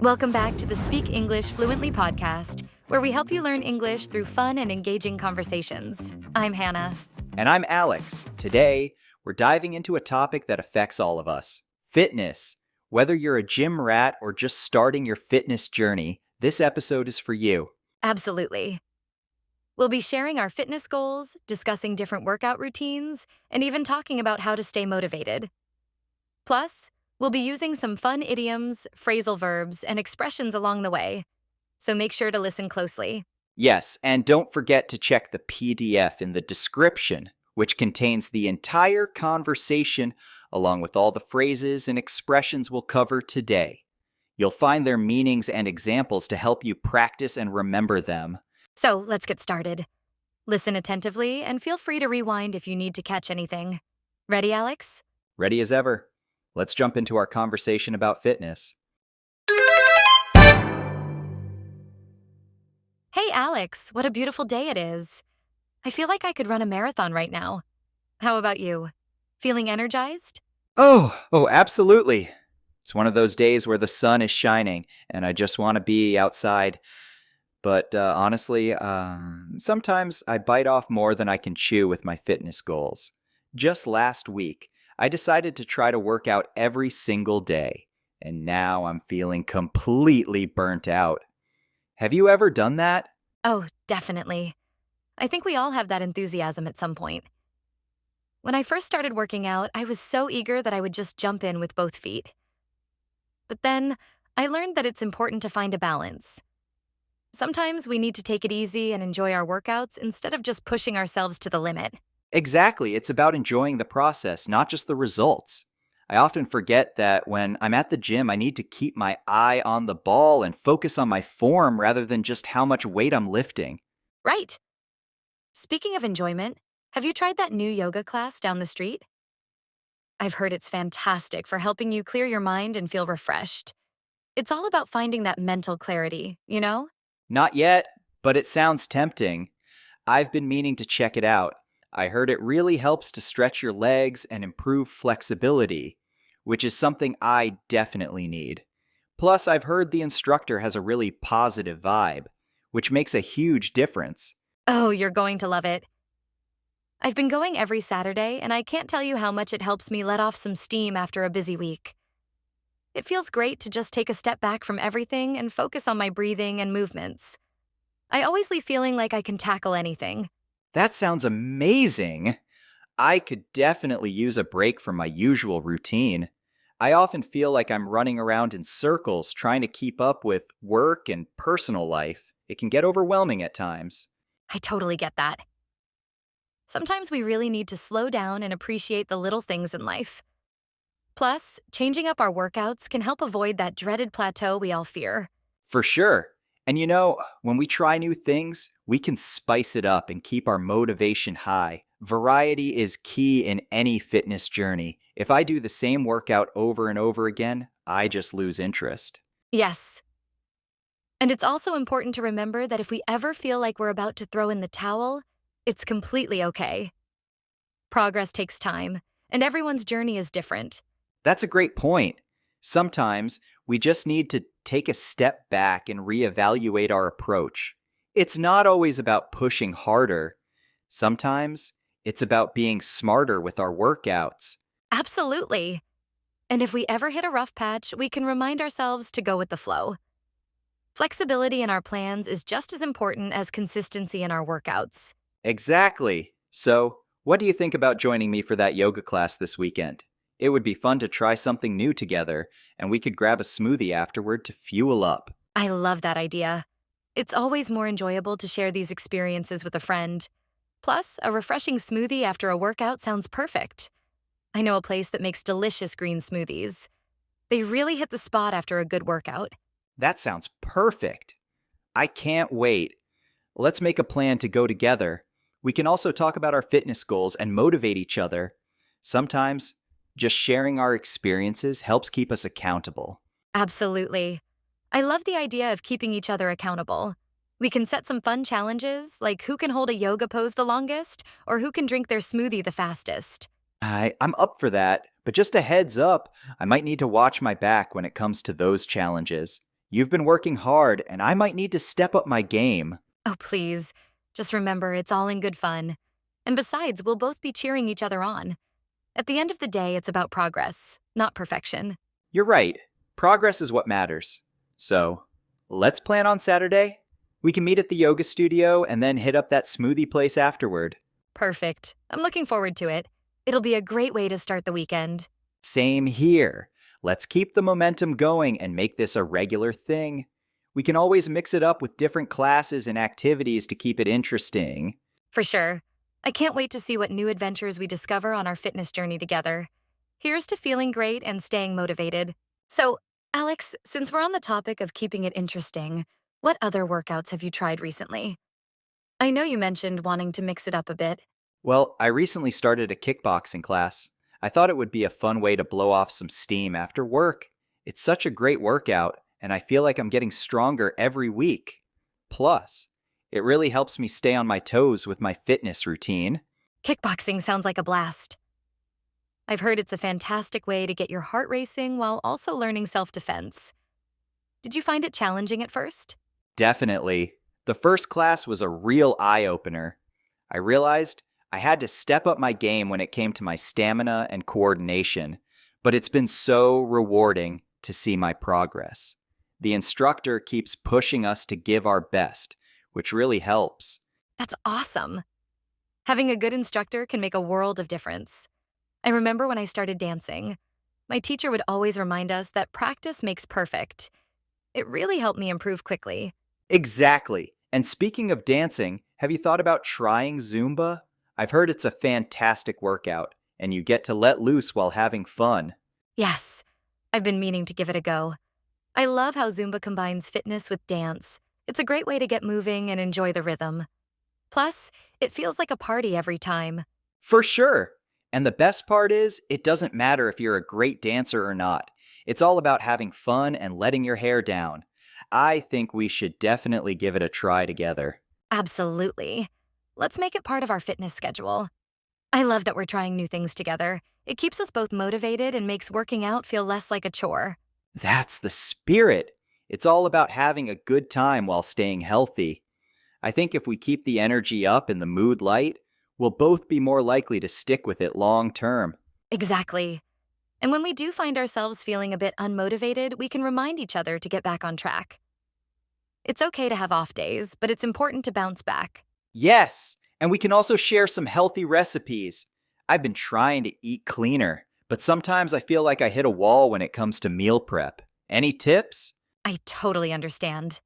Welcome back to the Speak English Fluently podcast, where we help you learn English through fun and engaging conversations. I'm Hannah. And I'm Alex. Today, we're diving into a topic that affects all of us: fitness. Whether you're a gym rat or just starting your fitness journey, this episode is for you. Absolutely. We'll be sharing our fitness goals, discussing different workout routines, and even talking about how to stay motivated. Plus, we'll be using some fun idioms, phrasal verbs, and expressions along the way. So make sure to listen closely. Yes, and don't forget to check the PDF in the description, which contains the entire conversation along with all the phrases and expressions we'll cover today. You'll find their meanings and examples to help you practice and remember them. So let's get started. Listen attentively and feel free to rewind if you need to catch anything. Ready, Alex? Ready as ever. Let's jump into our conversation about fitness. Hey, Alex, what a beautiful day it is. I feel like I could run a marathon right now. How about you? Feeling energized? Oh, absolutely. It's one of those days where the sun is shining and I just want to be outside. But honestly, sometimes I bite off more than I can chew with my fitness goals. Just last week, I decided to try to work out every single day, and now I'm feeling completely burnt out. Have you ever done that? Oh, definitely. I think we all have that enthusiasm at some point. When I first started working out, I was so eager that I would just jump in with both feet. But then, I learned that it's important to find a balance. Sometimes we need to take it easy and enjoy our workouts instead of just pushing ourselves to the limit. Exactly. It's about enjoying the process, not just the results. I often forget that when I'm at the gym, I need to keep my eye on the ball and focus on my form rather than just how much weight I'm lifting. Right. Speaking of enjoyment, have you tried that new yoga class down the street? I've heard it's fantastic for helping you clear your mind and feel refreshed. It's all about finding that mental clarity, you know? Not yet, but it sounds tempting. I've been meaning to check it out. I heard it really helps to stretch your legs and improve flexibility, which is something I definitely need. Plus, I've heard the instructor has a really positive vibe, which makes a huge difference. Oh, you're going to love it. I've been going every Saturday, and I can't tell you how much it helps me let off some steam after a busy week. It feels great to just take a step back from everything and focus on my breathing and movements. I always leave feeling like I can tackle anything. That sounds amazing! I could definitely use a break from my usual routine. I often feel like I'm running around in circles trying to keep up with work and personal life. It can get overwhelming at times. I totally get that. Sometimes we really need to slow down and appreciate the little things in life. Plus, changing up our workouts can help avoid that dreaded plateau we all fear. For sure. And you know, when we try new things, we can spice it up and keep our motivation high. Variety is key in any fitness journey. If I do the same workout over and over again, I just lose interest. Yes. And it's also important to remember that if we ever feel like we're about to throw in the towel, it's completely okay. Progress takes time, and everyone's journey is different. That's a great point. Sometimes we just need to take a step back and reevaluate our approach. It's not always about pushing harder. Sometimes it's about being smarter with our workouts. Absolutely. And if we ever hit a rough patch, we can remind ourselves to go with the flow. Flexibility in our plans is just as important as consistency in our workouts. Exactly. So, what do you think about joining me for that yoga class this weekend? It would be fun to try something new together, and we could grab a smoothie afterward to fuel up. I love that idea. It's always more enjoyable to share these experiences with a friend. Plus, a refreshing smoothie after a workout sounds perfect. I know a place that makes delicious green smoothies. They really hit the spot after a good workout. That sounds perfect. I can't wait. Let's make a plan to go together. We can also talk about our fitness goals and motivate each other. Sometimes, just sharing our experiences helps keep us accountable. Absolutely. I love the idea of keeping each other accountable. We can set some fun challenges, like who can hold a yoga pose the longest, or who can drink their smoothie the fastest. I'm up for that, but just a heads up, I might need to watch my back when it comes to those challenges. You've been working hard, and I might need to step up my game. Oh, please. Just remember, it's all in good fun. And besides, we'll both be cheering each other on. At the end of the day, it's about progress, not perfection. You're right. Progress is what matters. So, let's plan on Saturday. We can meet at the yoga studio and then hit up that smoothie place afterward. Perfect. I'm looking forward to it. It'll be a great way to start the weekend. Same here. Let's keep the momentum going and make this a regular thing. We can always mix it up with different classes and activities to keep it interesting. For sure. I can't wait to see what new adventures we discover on our fitness journey together. Here's to feeling great and staying motivated. So, Alex, since we're on the topic of keeping it interesting, what other workouts have you tried recently? I know you mentioned wanting to mix it up a bit. Well, I recently started a kickboxing class. I thought it would be a fun way to blow off some steam after work. It's such a great workout, and I feel like I'm getting stronger every week. Plus, it really helps me stay on my toes with my fitness routine. Kickboxing sounds like a blast. I've heard it's a fantastic way to get your heart racing while also learning self-defense. Did you find it challenging at first? Definitely. The first class was a real eye-opener. I realized I had to step up my game when it came to my stamina and coordination, but it's been so rewarding to see my progress. The instructor keeps pushing us to give our best, which really helps. That's awesome. Having a good instructor can make a world of difference. I remember when I started dancing, my teacher would always remind us that practice makes perfect. It really helped me improve quickly. Exactly. And speaking of dancing, have you thought about trying Zumba? I've heard it's a fantastic workout, and you get to let loose while having fun. Yes, I've been meaning to give it a go. I love how Zumba combines fitness with dance. It's a great way to get moving and enjoy the rhythm. Plus, it feels like a party every time. For sure. And the best part is, it doesn't matter if you're a great dancer or not. It's all about having fun and letting your hair down. I think we should definitely give it a try together. Absolutely. Let's make it part of our fitness schedule. I love that we're trying new things together. It keeps us both motivated and makes working out feel less like a chore. That's the spirit. It's all about having a good time while staying healthy. I think if we keep the energy up and the mood light, we'll both be more likely to stick with it long term. Exactly. And when we do find ourselves feeling a bit unmotivated, we can remind each other to get back on track. It's okay to have off days, but it's important to bounce back. Yes, and we can also share some healthy recipes. I've been trying to eat cleaner, but sometimes I feel like I hit a wall when it comes to meal prep. Any tips? I totally understand.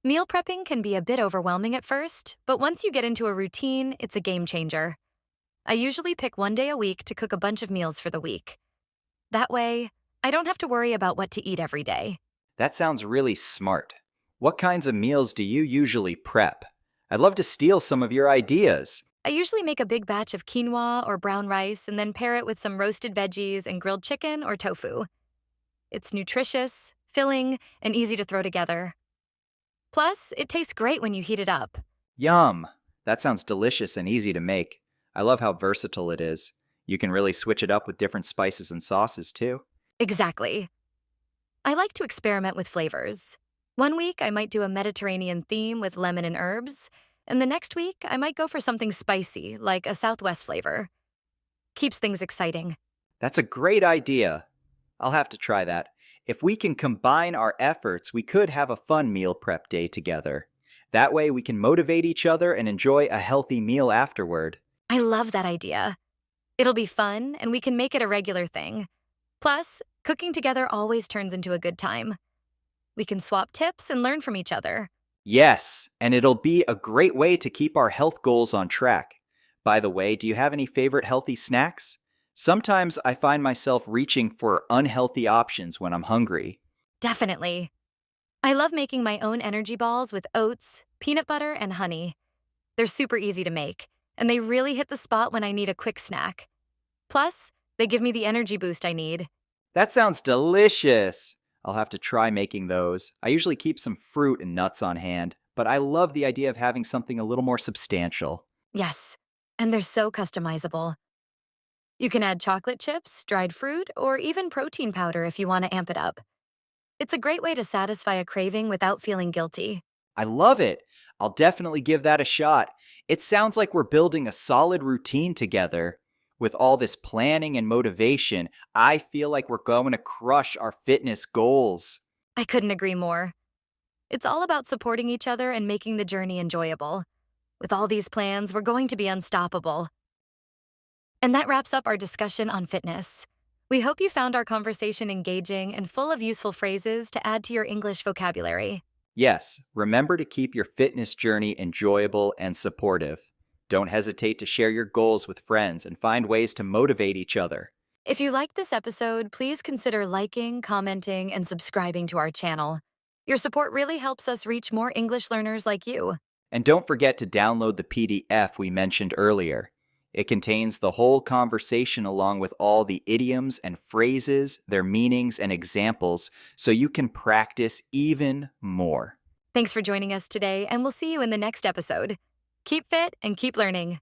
Meal prepping can be a bit overwhelming at first, but once you get into a routine, it's a game changer. I usually pick one day a week to cook a bunch of meals for the week. That way, I don't have to worry about what to eat every day. That sounds really smart. What kinds of meals do you usually prep? I'd love to steal some of your ideas. I usually make a big batch of quinoa or brown rice and then pair it with some roasted veggies and grilled chicken or tofu. It's nutritious, filling, and easy to throw together. Plus, it tastes great when you heat it up. Yum! That sounds delicious and easy to make. I love how versatile it is. You can really switch it up with different spices and sauces, too. Exactly. I like to experiment with flavors. One week, I might do a Mediterranean theme with lemon and herbs, and the next week, I might go for something spicy, like a Southwest flavor. Keeps things exciting. That's a great idea. I'll have to try that. If we can combine our efforts, we could have a fun meal prep day together. That way, we can motivate each other and enjoy a healthy meal afterward. I love that idea. It'll be fun, and we can make it a regular thing. Plus, cooking together always turns into a good time. We can swap tips and learn from each other. Yes, and it'll be a great way to keep our health goals on track. By the way, do you have any favorite healthy snacks? Sometimes I find myself reaching for unhealthy options when I'm hungry. Definitely. I love making my own energy balls with oats, peanut butter, and honey. They're super easy to make, and they really hit the spot when I need a quick snack. Plus, they give me the energy boost I need. That sounds delicious! I'll have to try making those. I usually keep some fruit and nuts on hand, but I love the idea of having something a little more substantial. Yes, and they're so customizable. You can add chocolate chips, dried fruit, or even protein powder if you want to amp it up. It's a great way to satisfy a craving without feeling guilty. I love it. I'll definitely give that a shot. It sounds like we're building a solid routine together. With all this planning and motivation, I feel like we're going to crush our fitness goals. I couldn't agree more. It's all about supporting each other and making the journey enjoyable. With all these plans, we're going to be unstoppable. And that wraps up our discussion on fitness. We hope you found our conversation engaging and full of useful phrases to add to your English vocabulary. Yes, remember to keep your fitness journey enjoyable and supportive. Don't hesitate to share your goals with friends and find ways to motivate each other. If you liked this episode, please consider liking, commenting, and subscribing to our channel. Your support really helps us reach more English learners like you. And don't forget to download the PDF we mentioned earlier. It contains the whole conversation along with all the idioms and phrases, their meanings and examples, so you can practice even more. Thanks for joining us today, and we'll see you in the next episode. Keep fit and keep learning.